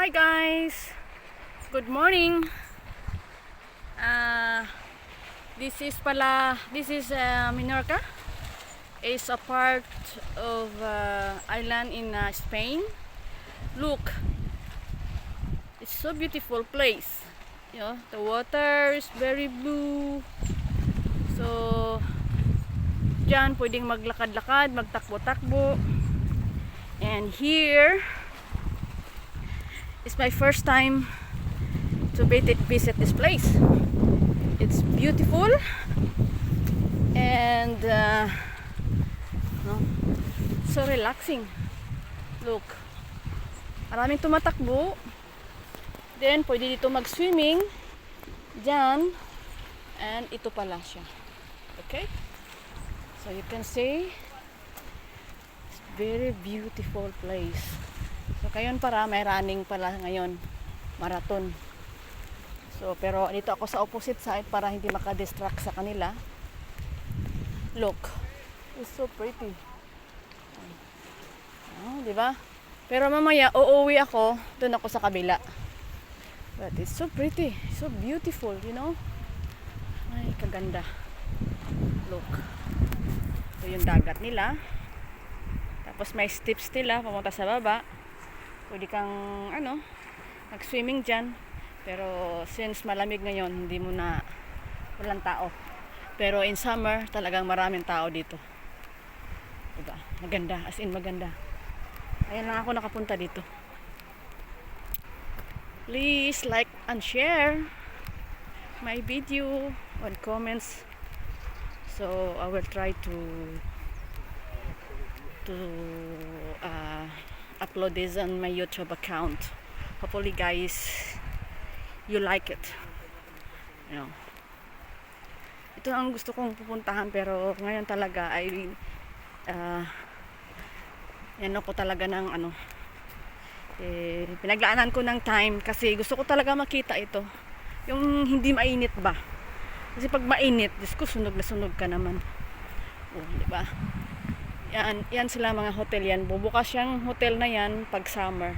Hi guys, good morning. This is Minorca. It's a part of island in Spain. Look, it's so beautiful place. You know, the water is very blue. So, dyan pwedeng maglakad-lakad, magtakbo-takbo. And here it's my first time to visit this place. It's beautiful and no, so relaxing. Look, maraming tumatakbo. Then pwede dito mag-swimming dyan, and ito pala siya. Okay, so you can see it's very beautiful place. So kayon para may running pala ngayon, marathon. So pero dito ako sa opposite side para hindi maka-distract sa kanila. Look, it's so pretty. Oh, di ba? Pero mamaya uuwi ako, doon ako sa kabila. But it's so pretty, so beautiful, you know? Ay, kaganda. Look. Ito yung dagat nila. Tapos may steps nila papunta sa baba. Pwede kang mag-swimming dyan. Pero since malamig ngayon, hindi mo na walang tao. Pero in summer, talagang maraming tao dito. Diba? Maganda, as in maganda. Ayan lang ako nakapunta dito. Please like and share my video and comments. So I will try to upload this on my YouTube account. Hopefully guys, you like it. You know, ito ang gusto kong pupuntahan, pero ngayon talaga ay yan ako talaga ng pinaglaanan ko ng time kasi gusto ko talaga makita ito, yung hindi mainit ba, kasi pag mainit, Diyos ko, sunog na sunog ka naman. Oh, di ba? Yan sila mga hotel yan. Bubukas yung hotel na yan pag summer.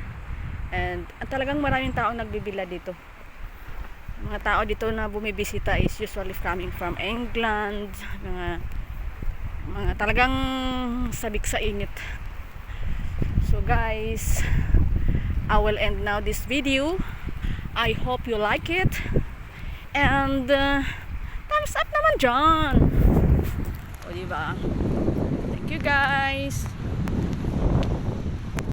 And talagang maraming tao nagbibila dito. Mga tao dito na bumibisita is usually coming from England. Mga talagang sabik sa init. So guys, I will end now this video. I hope you like it. And thumbs up naman dyan. O diba? Thank you guys.